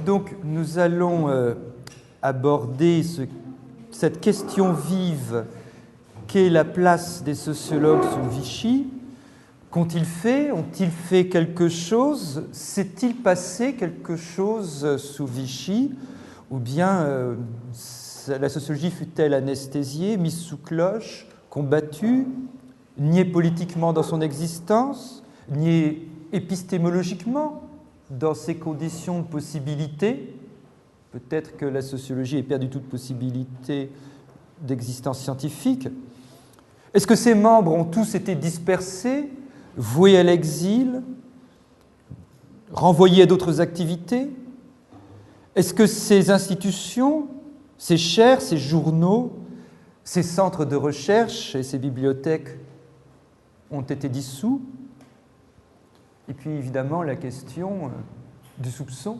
Donc, nous allons aborder cette question vive qu'est la place des sociologues sous Vichy. Qu'ont-ils fait? Ont-ils fait quelque chose? S'est-il passé quelque chose sous Vichy? Ou bien la sociologie fut-elle anesthésiée, mise sous cloche, combattue, niée politiquement dans son existence, niée épistémologiquement dans ses conditions de possibilité? Peut-être que la sociologie ait perdu toute possibilité d'existence scientifique. Est-ce que ses membres ont tous été dispersés, voués à l'exil, renvoyés à d'autres activités? Est-ce que ces institutions, ces chaires, ces journaux, ces centres de recherche et ces bibliothèques ont été dissous? Et puis évidemment la question du soupçon.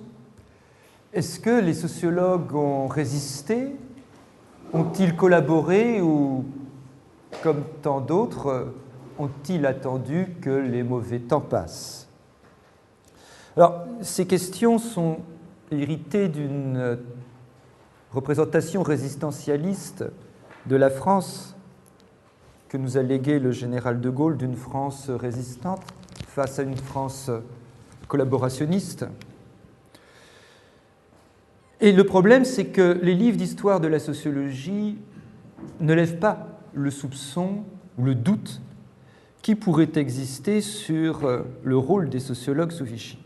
Est-ce que les sociologues ont résisté? Ont-ils collaboré ou, comme tant d'autres, ont-ils attendu que les mauvais temps passent? Alors, ces questions sont héritées d'une représentation résistentialiste de la France que nous a légué le général de Gaulle, d'une France résistante face à une France collaborationniste. Et le problème, c'est que les livres d'histoire de la sociologie ne lèvent pas le soupçon ou le doute qui pourrait exister sur le rôle des sociologues sous Vichy.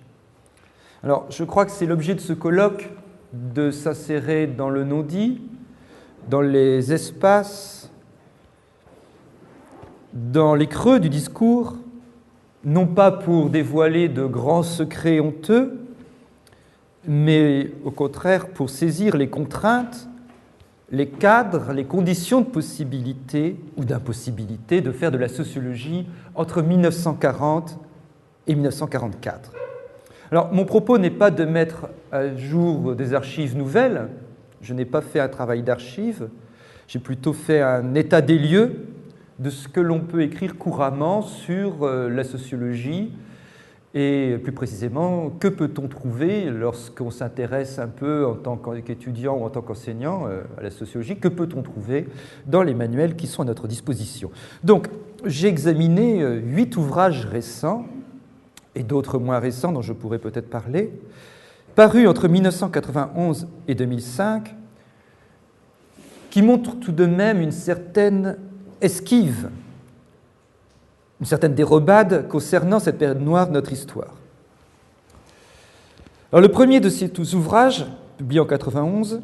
Alors, je crois que c'est l'objet de ce colloque de s'insérer dans le non-dit, dans les espaces, dans les creux du discours, non pas pour dévoiler de grands secrets honteux, mais au contraire pour saisir les contraintes, les cadres, les conditions de possibilité ou d'impossibilité de faire de la sociologie entre 1940 et 1944. Alors, mon propos n'est pas de mettre à jour des archives nouvelles, je n'ai pas fait un travail d'archives, j'ai plutôt fait un état des lieux de ce que l'on peut écrire couramment sur la sociologie. Et plus précisément, que peut-on trouver lorsqu'on s'intéresse un peu en tant qu'étudiant ou en tant qu'enseignant à la sociologie? Que peut-on trouver dans les manuels qui sont à notre disposition? Donc, j'ai examiné 8 ouvrages récents et d'autres moins récents dont je pourrais peut-être parler, parus entre 1991 et 2005, qui montrent tout de même une certaine esquive, une certaine dérobade concernant cette période noire de notre histoire. Alors, le premier de ces ouvrages, publié en 1991,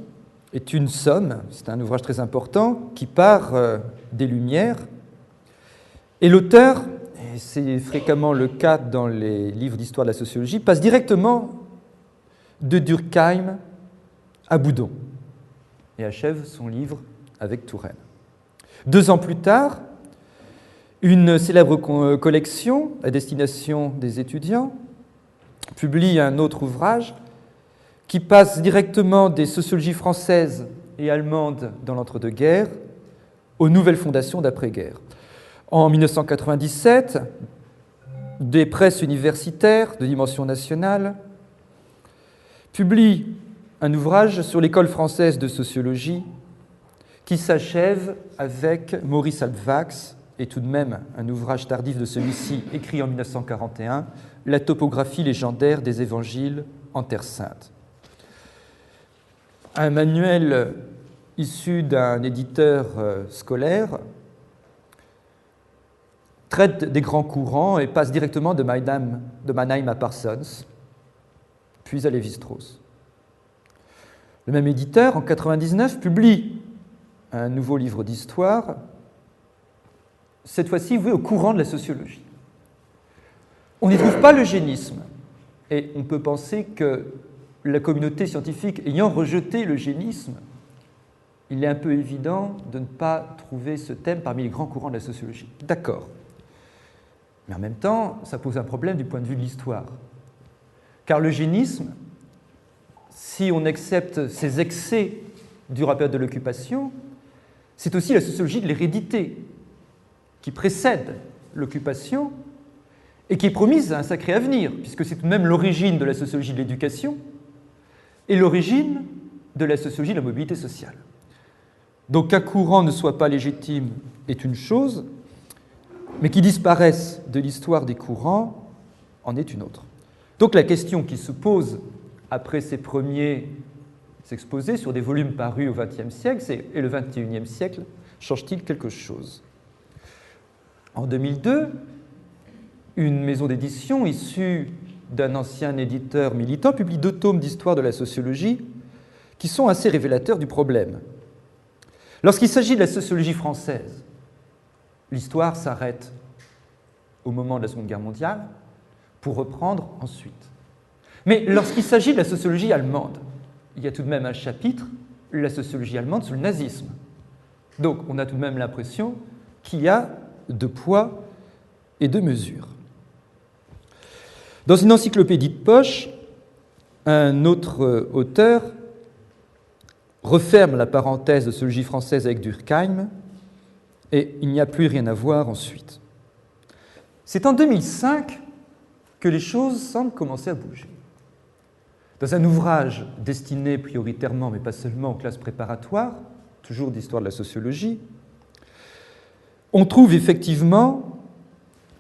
est une somme, c'est un ouvrage très important, qui part des Lumières, et l'auteur, et c'est fréquemment le cas dans les livres d'histoire de la sociologie, passe directement de Durkheim à Boudon, et achève son livre avec Touraine. 2 ans plus tard, une célèbre collection à destination des étudiants publie un autre ouvrage qui passe directement des sociologies françaises et allemandes dans l'entre-deux-guerres aux nouvelles fondations d'après-guerre. En 1997, des presses universitaires de dimension nationale publient un ouvrage sur l'école française de sociologie qui s'achève avec Maurice Halbwachs, et tout de même un ouvrage tardif de celui-ci, écrit en 1941, La topographie légendaire des évangiles en Terre Sainte. Un manuel issu d'un éditeur scolaire traite des grands courants et passe directement de Mannheim à Parsons, puis à Lévi-Strauss. Le même éditeur, en 1999, publie un nouveau livre d'histoire, cette fois-ci voué au courant de la sociologie. On n'y trouve pas l'eugénisme, et on peut penser que la communauté scientifique ayant rejeté l'eugénisme, il est un peu évident de ne pas trouver ce thème parmi les grands courants de la sociologie. D'accord. Mais en même temps, ça pose un problème du point de vue de l'histoire. Car l'eugénisme, si on accepte ses excès durant la période de l'occupation, c'est aussi la sociologie de l'hérédité qui précède l'occupation et qui est promise à un sacré avenir, puisque c'est tout de même l'origine de la sociologie de l'éducation, est l'origine de la sociologie de la mobilité sociale. Donc qu'un courant ne soit pas légitime est une chose, mais qu'il disparaisse de l'histoire des courants en est une autre. Donc la question qui se pose après ces premiers exposés sur des volumes parus au XXe siècle, c'est et le XXIe siècle change-t-il quelque chose? En 2002, une maison d'édition issue d'un ancien éditeur militant publie 2 tomes d'histoire de la sociologie qui sont assez révélateurs du problème. Lorsqu'il s'agit de la sociologie française, l'histoire s'arrête au moment de la Seconde Guerre mondiale pour reprendre ensuite. Mais lorsqu'il s'agit de la sociologie allemande, il y a tout de même un chapitre, la sociologie allemande sous le nazisme. Donc on a tout de même l'impression qu'il y a 2 poids et 2 mesures. Dans une encyclopédie de poche, un autre auteur referme la parenthèse de sociologie française avec Durkheim et il n'y a plus rien à voir ensuite. C'est en 2005 que les choses semblent commencer à bouger. Dans un ouvrage destiné prioritairement, mais pas seulement, aux classes préparatoires, toujours d'histoire de la sociologie, on trouve effectivement,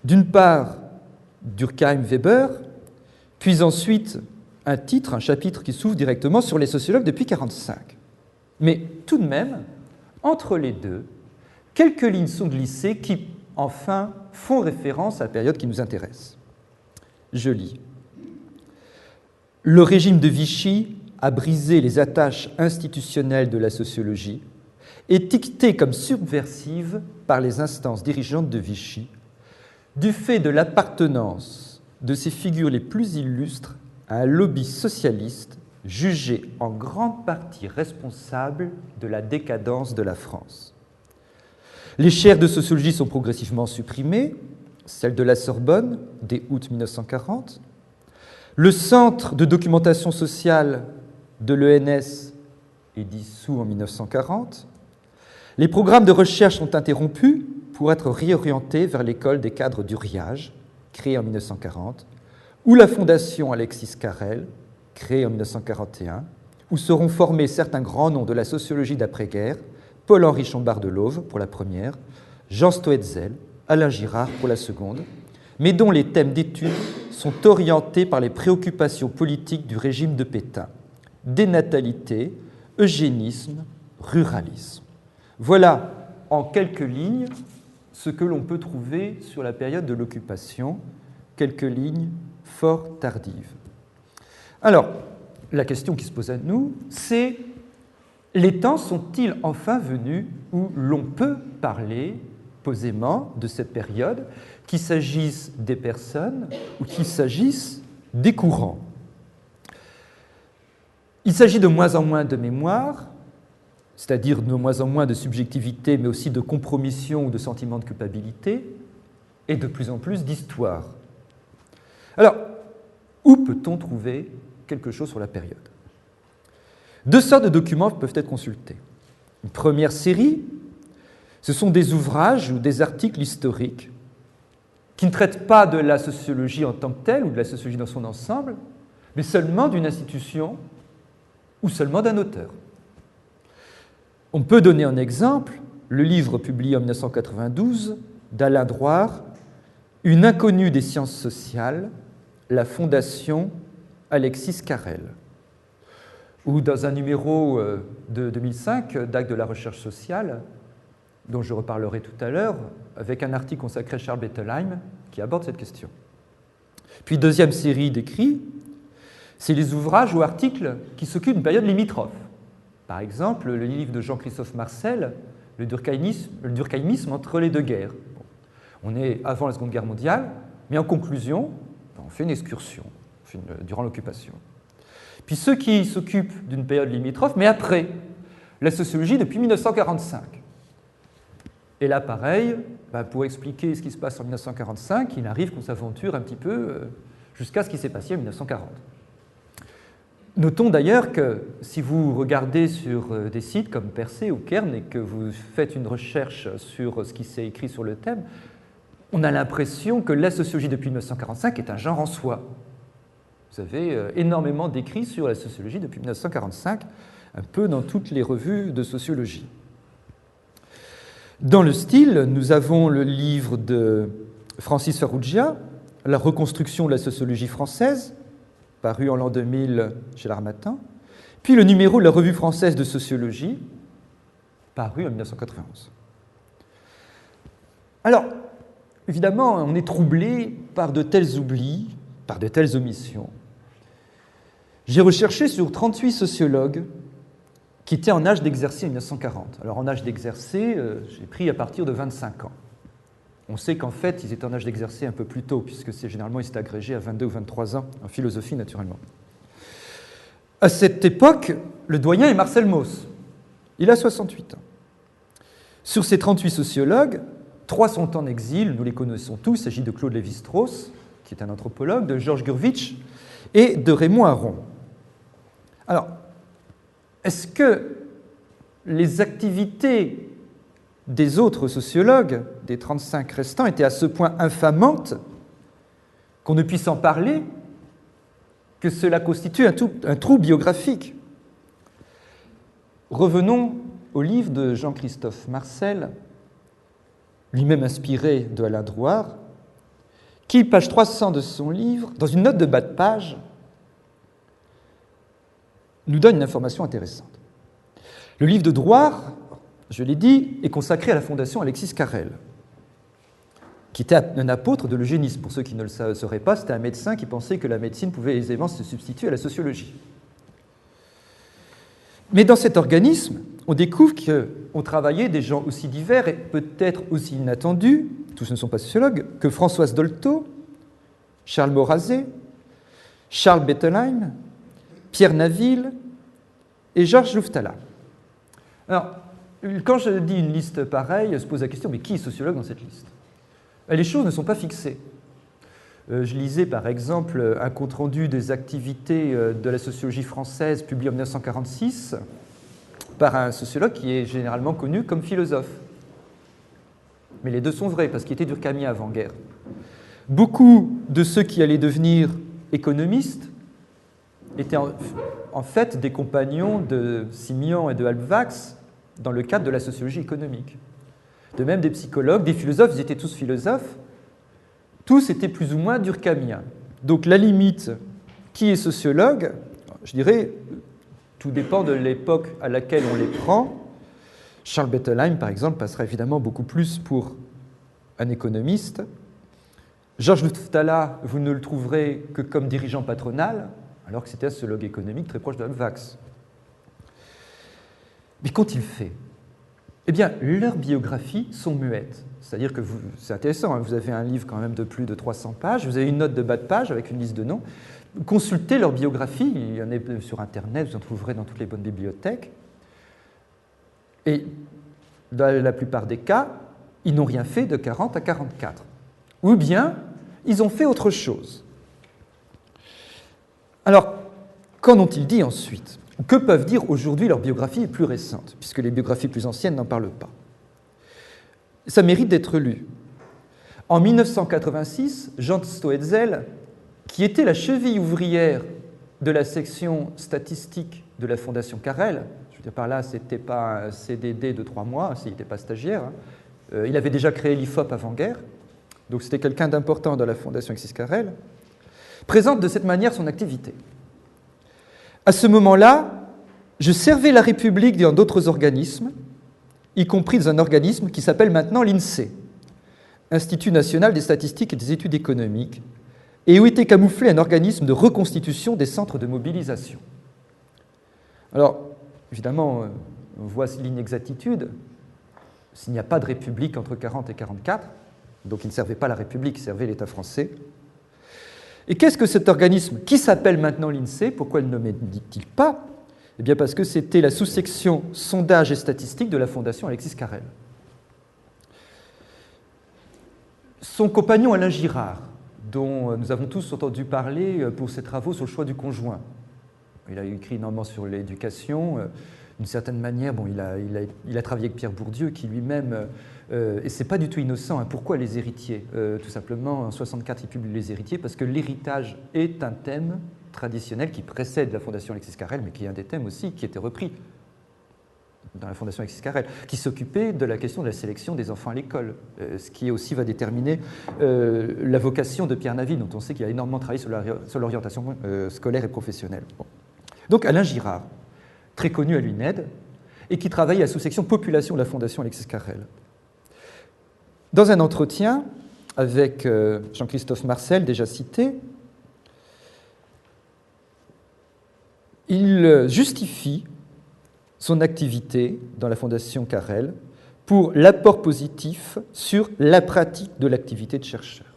d'une part, Durkheim-Weber, puis ensuite un titre, un chapitre qui s'ouvre directement sur les sociologues depuis 1945. Mais tout de même, entre les deux, quelques lignes sont glissées qui, enfin, font référence à la période qui nous intéresse. Je lis. Le régime de Vichy a brisé les attaches institutionnelles de la sociologie, étiquetée comme subversive par les instances dirigeantes de Vichy, du fait de l'appartenance de ses figures les plus illustres à un lobby socialiste jugé en grande partie responsable de la décadence de la France. Les chaires de sociologie sont progressivement supprimées, celle de la Sorbonne dès août 1940. Le centre de documentation sociale de l'ENS est dissous en 1940. Les programmes de recherche sont interrompus pour être réorientés vers l'école des cadres d'Uriage, créée en 1940, ou la fondation Alexis Carrel, créée en 1941, où seront formés certains grands noms de la sociologie d'après-guerre, Paul-Henri Chambard-Delauve pour la première, Jean Stoetzel, Alain Girard pour la seconde, mais dont les thèmes d'étude sont orientés par les préoccupations politiques du régime de Pétain, dénatalité, eugénisme, ruralisme. Voilà, en quelques lignes, ce que l'on peut trouver sur la période de l'occupation, quelques lignes fort tardives. Alors, la question qui se pose à nous, c'est les temps sont-ils enfin venus où l'on peut parler posément de cette période, qu'il s'agisse des personnes ou qu'il s'agisse des courants? Il s'agit de moins en moins de mémoire, c'est-à-dire de moins en moins de subjectivité, mais aussi de compromission ou de sentiment de culpabilité, et de plus en plus d'histoire. Alors, où peut-on trouver quelque chose sur la période? 2 sortes de documents peuvent être consultés. Une première série, ce sont des ouvrages ou des articles historiques qui ne traitent pas de la sociologie en tant que telle ou de la sociologie dans son ensemble, mais seulement d'une institution ou seulement d'un auteur. On peut donner en exemple le livre publié en 1992 d'Alain Drouard, Une inconnue des sciences sociales, la Fondation Alexis Carrel, ou dans un numéro de 2005 d'Actes de la recherche sociale, dont je reparlerai tout à l'heure, avec un article consacré à Charles Bettelheim qui aborde cette question. Puis, deuxième série d'écrits, c'est les ouvrages ou articles qui s'occupent d'une période limitrophe. Par exemple, le livre de Jean-Christophe Marcel, le durkheimisme entre les 2 guerres. On est avant la Seconde Guerre mondiale, mais en conclusion, on fait une excursion durant l'occupation. Puis ceux qui s'occupent d'une période limitrophe, mais après, la sociologie depuis 1945. Et là, pareil, pour expliquer ce qui se passe en 1945, il arrive qu'on s'aventure un petit peu jusqu'à ce qui s'est passé en 1940. Notons d'ailleurs que si vous regardez sur des sites comme Percé ou Kern et que vous faites une recherche sur ce qui s'est écrit sur le thème, on a l'impression que la sociologie depuis 1945 est un genre en soi. Vous avez énormément d'écrits sur la sociologie depuis 1945, un peu dans toutes les revues de sociologie. Dans le style, nous avons le livre de Francis Farrugia, La reconstruction de la sociologie française, paru en l'an 2000 chez l'Harmattan, puis le numéro de la Revue française de sociologie, paru en 1991. Alors, évidemment, on est troublé par de tels oublis, par de telles omissions. J'ai recherché sur 38 sociologues qui étaient en âge d'exercer en 1940. Alors, en âge d'exercer, j'ai pris à partir de 25 ans. On sait qu'en fait, ils étaient en âge d'exercer un peu plus tôt, puisque généralement, ils s'étaient agrégés à 22 ou 23 ans, en philosophie, naturellement. À cette époque, le doyen est Marcel Mauss. Il a 68 ans. Sur ces 38 sociologues, 3 sont en exil, nous les connaissons tous. Il s'agit de Claude Lévi-Strauss, qui est un anthropologue, de Georges Gurvitch et de Raymond Aron. Alors, est-ce que les activités des autres sociologues, des 35 restants, étaient à ce point infamantes qu'on ne puisse en parler, que cela constitue un trou biographique? Revenons au livre de Jean-Christophe Marcel, lui-même inspiré de Alain Drouhard, qui, page 300 de son livre, dans une note de bas de page, nous donne une information intéressante. Le livre de Drouhard, je l'ai dit, est consacré à la fondation Alexis Carrel, qui était un apôtre de l'eugénisme. Pour ceux qui ne le sauraient pas, c'était un médecin qui pensait que la médecine pouvait aisément se substituer à la sociologie. Mais dans cet organisme, on découvre qu'ont travaillé des gens aussi divers et peut-être aussi inattendus, tous ne sont pas sociologues, que Françoise Dolto, Charles Maurrazé, Charles Bettelheim, Pierre Naville et Georges Louftala. Alors, quand je dis une liste pareille, se pose la question, mais qui est sociologue dans cette liste? Les choses ne sont pas fixées. Je lisais par exemple un compte-rendu des activités de la sociologie française publié en 1946 par un sociologue qui est généralement connu comme philosophe. Mais les deux sont vrais, parce qu'il était durkheimien avant-guerre. Beaucoup de ceux qui allaient devenir économistes étaient en fait des compagnons de Simian et de Halbwachs dans le cadre de la sociologie économique. De même des psychologues, des philosophes, ils étaient tous philosophes, tous étaient plus ou moins durkheimiens. Donc la limite, qui est sociologue, je dirais, tout dépend de l'époque à laquelle on les prend. Charles Bettelheim, par exemple, passera évidemment beaucoup plus pour un économiste. Georges Louftala, vous ne le trouverez que comme dirigeant patronal, alors que c'était un sociologue économique très proche de Halbwachs. Mais qu'ont-ils fait? Eh bien, leurs biographies sont muettes. C'est-à-dire que c'est intéressant, hein, vous avez un livre quand même de plus de 300 pages, vous avez une note de bas de page avec une liste de noms. Consultez leurs biographies, il y en a sur Internet, vous en trouverez dans toutes les bonnes bibliothèques. Et dans la plupart des cas, ils n'ont rien fait de 40 à 44. Ou bien, ils ont fait autre chose. Alors, qu'en ont-ils dit ensuite? Que peuvent dire aujourd'hui leurs biographies plus récentes, puisque les biographies plus anciennes n'en parlent pas? Ça mérite d'être lu. En 1986, Jean Stoetzel, qui était la cheville ouvrière de la section statistique de la Fondation Carrel, je veux dire par là, ce n'était pas un CDD de 3 mois, s'il n'était pas stagiaire, hein. Il avait déjà créé l'IFOP avant-guerre, donc c'était quelqu'un d'important dans la Fondation Alexis Carrel, présente de cette manière son activité. À ce moment-là, je servais la République dans d'autres organismes, y compris dans un organisme qui s'appelle maintenant l'INSEE, Institut national des statistiques et des études économiques, et où était camouflé un organisme de reconstitution des centres de mobilisation. Alors, évidemment, on voit l'inexactitude. S'il n'y a pas de République entre 40 et 44, donc il ne servait pas la République, il servait l'État français. Et qu'est-ce que cet organisme, qui s'appelle maintenant l'INSEE, pourquoi ne le dit-il pas? Eh bien parce que c'était la sous-section sondage et statistique de la Fondation Alexis Carrel. Son compagnon Alain Girard, dont nous avons tous entendu parler pour ses travaux sur le choix du conjoint. Il a écrit énormément sur l'éducation. d'une certaine manière, bon, il a travaillé avec Pierre Bourdieu, qui lui-même, et c'est pas du tout innocent, hein, pourquoi les héritiers? Tout simplement, en 1964, il publie Les Héritiers, parce que l'héritage est un thème traditionnel qui précède la Fondation Alexis Carrel, mais qui est un des thèmes aussi qui était repris dans la Fondation Alexis Carrel, qui s'occupait de la question de la sélection des enfants à l'école, ce qui aussi va déterminer la vocation de Pierre Naville, dont on sait qu'il a énormément travaillé sur l'orientation scolaire et professionnelle. Bon. Donc Alain Girard, très connu à l'UNED, et qui travaille à la sous-section population de la Fondation Alexis Carrel. Dans un entretien avec Jean-Christophe Marcel, déjà cité, il justifie son activité dans la Fondation Carrel pour l'apport positif sur la pratique de l'activité de chercheur.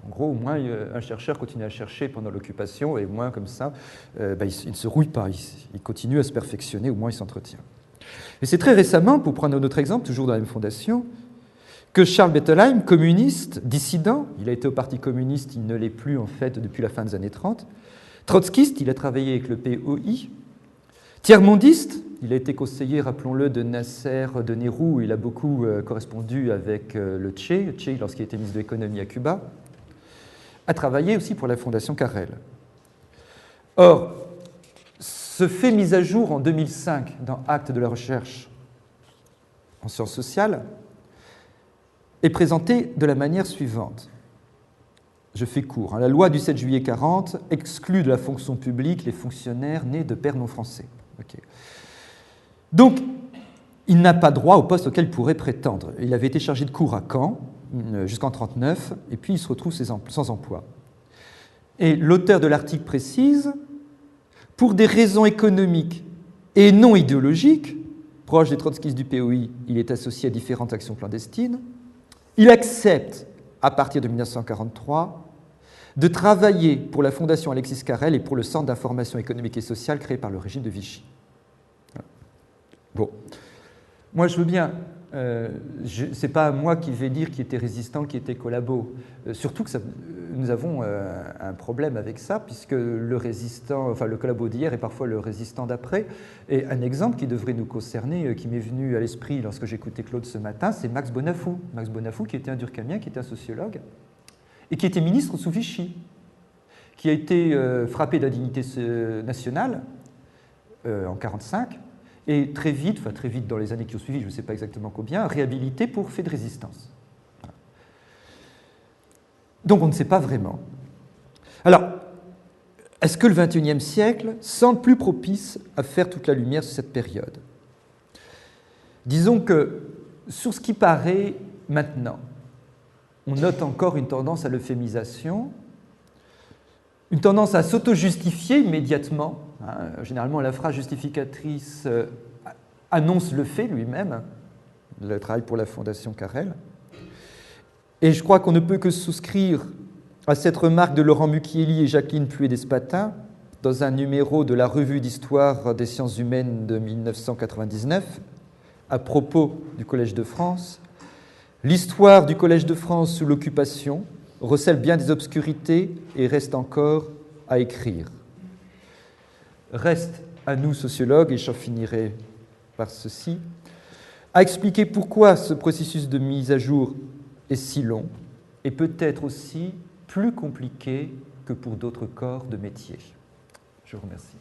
En gros, au moins, un chercheur continue à chercher pendant l'occupation, et au moins, comme ça, il ne se rouille pas, il continue à se perfectionner, au moins il s'entretient. Et c'est très récemment, pour prendre un autre exemple, toujours dans la même fondation, que Charles Bettelheim, communiste, dissident, il a été au Parti communiste, il ne l'est plus en fait depuis la fin des années 30, trotskiste, il a travaillé avec le POI, tiers-mondiste, il a été conseiller, rappelons-le, de Nasser, de Nehru, il a beaucoup correspondu avec le Che lorsqu'il était ministre de l'économie à Cuba, a travaillé aussi pour la Fondation Carrel. Or, ce fait mis à jour en 2005 dans Actes de la recherche en sciences sociales est présenté de la manière suivante. Je fais court. La loi du 7 juillet 40 exclut de la fonction publique les fonctionnaires nés de pères non français. Okay. Donc, il n'a pas droit au poste auquel il pourrait prétendre. Il avait été chargé de cours à Caen jusqu'en 1939, et puis il se retrouve sans emploi. Et l'auteur de l'article précise, pour des raisons économiques et non idéologiques, proche des trotskistes du POI, il est associé à différentes actions clandestines, il accepte, à partir de 1943, de travailler pour la Fondation Alexis Carrel et pour le Centre d'information économique et sociale créé par le régime de Vichy. Bon. Moi, je veux bien. Ce n'est pas moi qui vais dire qui était résistant, qui était collabo. Surtout que nous avons un problème avec ça, puisque le résistant, enfin le collabo d'hier est parfois le résistant d'après. Et un exemple qui devrait nous concerner, qui m'est venu à l'esprit lorsque j'écoutais Claude ce matin, c'est Max Bonafou. Max Bonafou, qui était un Durkheimien, qui était un sociologue, et qui était ministre sous Vichy, qui a été frappé d'indignité nationale en 1945, et très vite dans les années qui ont suivi, je ne sais pas exactement combien, réhabilité pour fait de résistance. Voilà. Donc on ne sait pas vraiment. Alors, est-ce que le XXIe siècle semble plus propice à faire toute la lumière sur cette période? Disons que, sur ce qui paraît maintenant, on note encore une tendance à l'euphémisation, une tendance à s'auto-justifier immédiatement. Généralement, la phrase justificatrice annonce le fait lui-même, le travail pour la Fondation Carrel. Et je crois qu'on ne peut que souscrire à cette remarque de Laurent Mucchielli et Jacqueline Pluet-Despatin dans un numéro de la Revue d'histoire des sciences humaines de 1999 à propos du Collège de France. L'histoire du Collège de France sous l'occupation recèle bien des obscurités et reste encore à écrire. Reste à nous, sociologues, et j'en finirai par ceci, à expliquer pourquoi ce processus de mise à jour est si long et peut-être aussi plus compliqué que pour d'autres corps de métier. Je vous remercie.